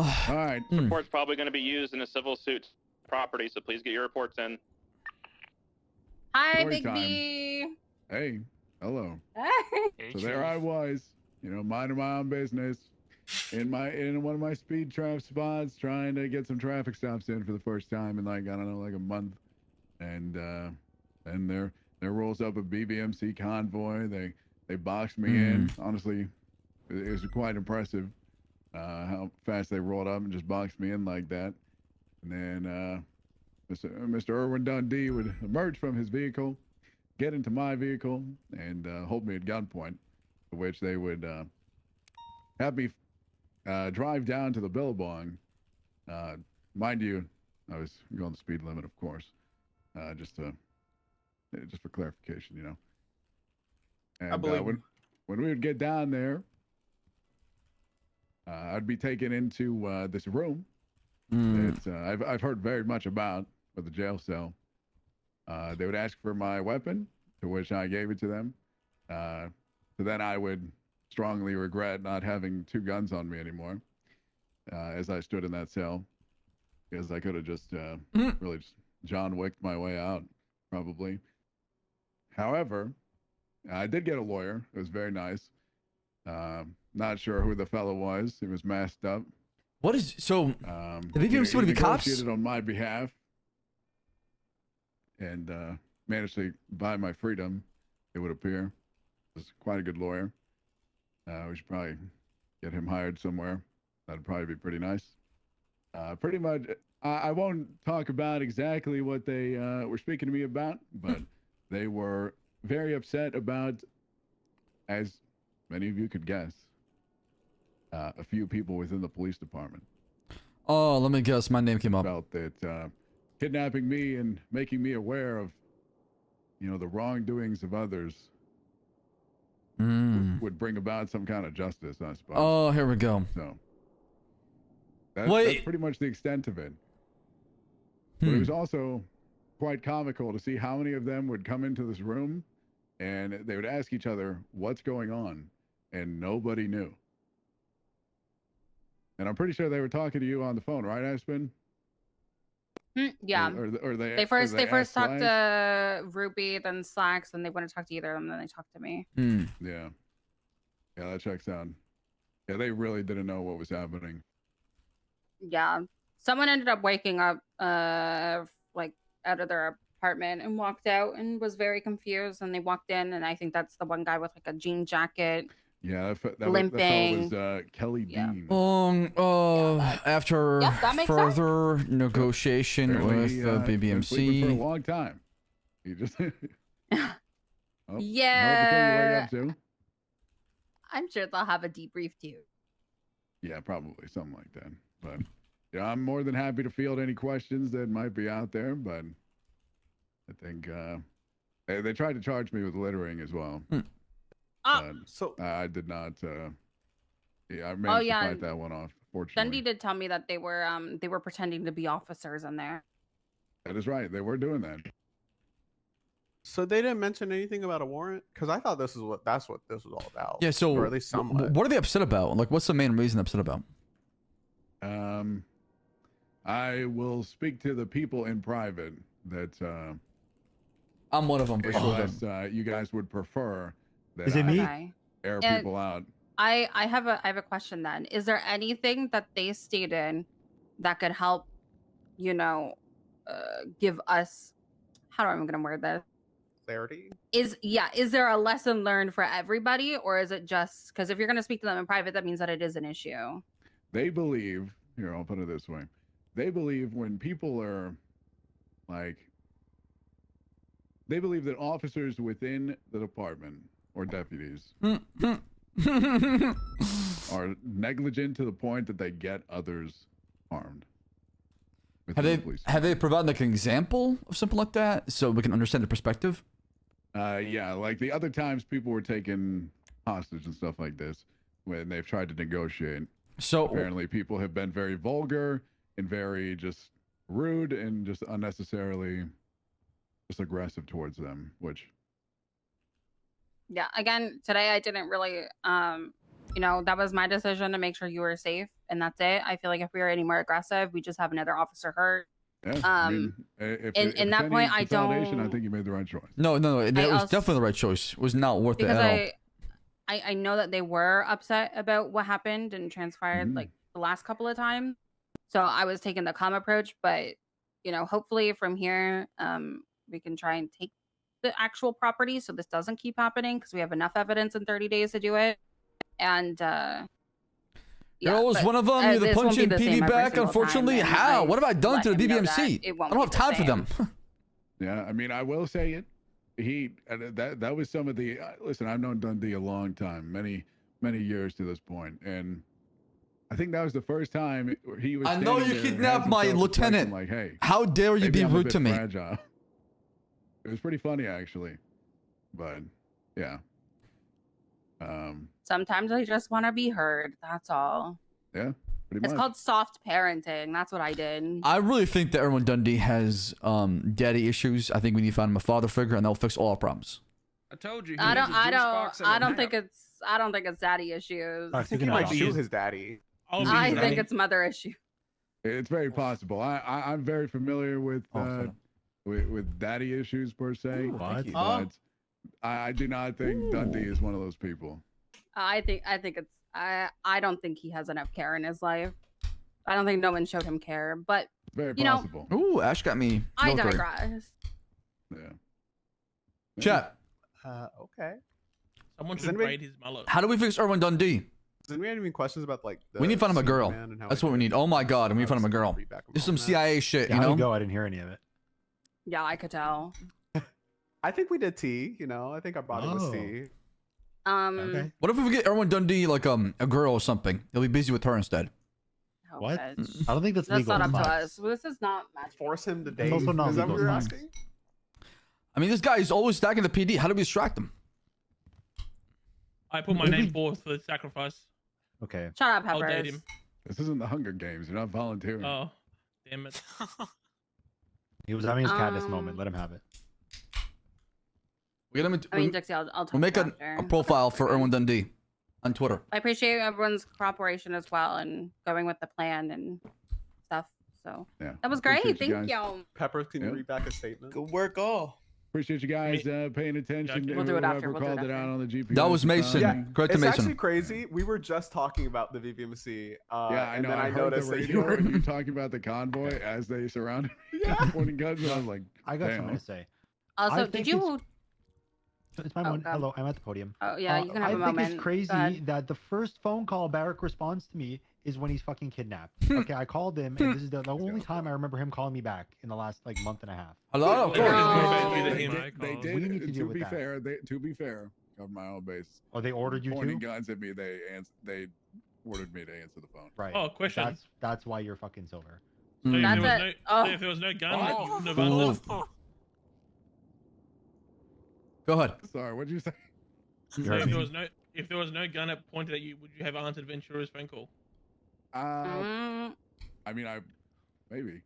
All right. Report's probably going to be used in a civil suit property, so please get your reports in. Hi, Story Big time. B. Hey, hello. Hey. So there I was, minding my own business in one of my speed trap spots, trying to get some traffic stops in for the first time in like a month, and then there rolls up a BBMC convoy. They boxed me in. Honestly, it was quite impressive how fast they rolled up and just boxed me in like that. And then Mr. Irwin Dundee would emerge from his vehicle, get into my vehicle, and hold me at gunpoint, to which they would have me drive down to the Billabong. Mind you, I was going the speed limit, of course, just for clarification, And I believe when we would get down there, I'd be taken into this room that I've heard very much about with the jail cell. They would ask for my weapon, to which I gave it to them. So then I would strongly regret not having two guns on me anymore as I stood in that cell, because I could have just really just John Wicked my way out, probably. However, I did get a lawyer. It was very nice. Not sure who the fellow was. He was masked up. What is so? The BBMC would be cops? Negotiated on my behalf, and managed to buy my freedom. It would appear. Was quite a good lawyer. We should probably get him hired somewhere. That'd probably be pretty nice. Pretty much, I won't talk about exactly what they were speaking to me about, but they were very upset about, as many of you could guess, a few people within the police department. Oh, let me guess. My name came up. Felt that kidnapping me and making me aware of, the wrongdoings of others would bring about some kind of justice, I suppose. Oh, here we go. So that's pretty much the extent of it. But it was also quite comical to see how many of them would come into this room and they would ask each other, what's going on? And nobody knew. And I'm pretty sure they were talking to you on the phone, right, Aspen? Yeah. Or they first talked to Ruby, then Slacks, and they wouldn't talk to either of them, then they talked to me. Yeah, that checks out. Yeah, they really didn't know what was happening. Yeah. Someone ended up waking up like out of their apartment and walked out and was very confused, and they walked in, and I think that's the one guy with like a jean jacket. Yeah, that limping. was Kelly Dean. After further negotiation with BBMC. For a long time. He just. Yeah. I'm sure they'll have a debrief too. Yeah, probably something like that. But yeah, I'm more than happy to field any questions that might be out there. But I think they tried to charge me with littering as well. So I did not. I managed to fight that one off. Fortunately, Dundee did tell me that they were pretending to be officers in there. That is right. They were doing that. So they didn't mention anything about a warrant, because I thought that's what this was all about. Yeah. So, or at least somewhat. What are they upset about? Like, what's the main reason they're upset about? I will speak to the people in private. That I'm one of them. Unless you guys would prefer that Okay. air people out. I have a question then. Is there anything that they stated that could help, give us, how am I going to word this? Clarity? Is there a lesson learned for everybody, or is it just, because if you're going to speak to them in private, that means that it is an issue? They believe, here, I'll put it this way. They believe when people are they believe that officers within the department or deputies are negligent to the point that they get others harmed. Have they provided like an example of something like that so we can understand the perspective? Yeah, like the other times people were taken hostage and stuff like this when they've tried to negotiate. So apparently people have been very vulgar and very just rude and just unnecessarily just aggressive towards them, which Yeah, again, today I didn't really that was my decision to make sure you were safe. and that's it. I feel like if we were any more aggressive, we just have another officer hurt. Yeah, I mean, if in that it's point, any I consolidation, I don't- think you made the right choice. No, that was also- definitely the right choice. It was not worth it Because at all. I know that they were upset about what happened and transpired Mhm. like the last couple of times. So I was taking the calm approach, but hopefully from here, we can try and take the actual property so this doesn't keep happening because we have enough evidence in 30 days to do it. And You're always but, one of them. You're the this won't be punching the same PD every back, single unfortunately. time, and How? I What have I done let to the him know that BBMC? it I won't don't be have the time for them. Yeah, I mean, I will say it. That was some of the. Listen, I've known Dundee a long time, many years to this point, and I think that was the first time he was. I know standing you there and kidnapped has my himself lieutenant. reflecting, like, hey, How dare you maybe be I'm a rude bit to me? fragile. It was pretty funny, actually, but yeah. Sometimes I just want to be heard. That's all. Yeah, pretty It's much. called soft parenting. That's what I did. I really think that Erwin Dundee has daddy issues. I think we need to find him a father figure, and that'll fix all our problems. I told you. I don't think it's daddy issues. I think he might shoot his daddy. I think it's mother issue. It's very possible. I'm very familiar with daddy issues per se. What? But I do not think Dundee is one of those people. I think it's I don't think he has enough care in his life. I don't think no one showed him care, but It's very You know, possible. Ooh, Ash got me. I military. digress. Yeah. Chat. Okay. Someone Does should anybody- raid his mullet. How do we fix Erwin Dundee? Does anybody have any questions about like? We need to find him a girl. Superman and how That's it what we need. Oh my god, we need to find him a girl. read back This is some on that? CIA shit, you How'd know? it go? I didn't hear any of it. Yeah, I could tell. I think we did T. I think our body was T. Okay. What if we get Erwin Dundee like a girl or something? He'll be busy with her instead. Oh, What? bitch. I don't think that's That's legal. not up to Much. us. This is not match. Force him to It's date. also not Is that what legal. you're It's asking? I mean, this guy is always stacking the PD. How do we distract him? I put my name forth for the sacrifice. Okay. Shut up, I'll date Peppers. him. This isn't the Hunger Games. You're not volunteering. Oh, damn it. He was having his Katniss moment. Let him have it. We get him. I mean, Dixie, I'll talk We'll make to you a after. profile for Erwin Dundee on Twitter. I appreciate everyone's cooperation as well and going with the plan and stuff. So Yeah. that was great. Appreciate you Thank guys. you. Peppers, can you Yeah. read back a statement? Good work, all. Appreciate you guys paying attention. We'll do it after, Whoever we'll do it called it out after. on the GPS. That was Mason. Yeah, Correct to It's Mason. actually crazy. We were just talking about the BBMC. Yeah, I and know. then I I heard the noticed that radio you were. and you talking about the convoy as they surrounded me, pointing guns. And I was like, I got damn. something to say. Also, think did you? It's my Oh, moment. God. Hello, I'm at the podium. Oh yeah, you can have a I moment. think it's Go crazy ahead. that the first phone call Beric responds to me is when he's fucking kidnapped. Okay, I called him, and this is the only time I remember him calling me back in the last like month and a half. Hello, of Yeah. course. No. They did. We need to to deal with be that. fair, to be fair, of my own base, Oh, they ordered you pointing to? guns at me. They ordered me to answer the phone. Right. Oh, question. That's why you're fucking silver. So if, That's there was it. no, Oh. so if there was no gun, Oh. you wouldn't have answered. Go ahead. Sorry, what'd you say? So if there was no gun pointed at you, would you have answered Ventura's phone call? I mean, maybe.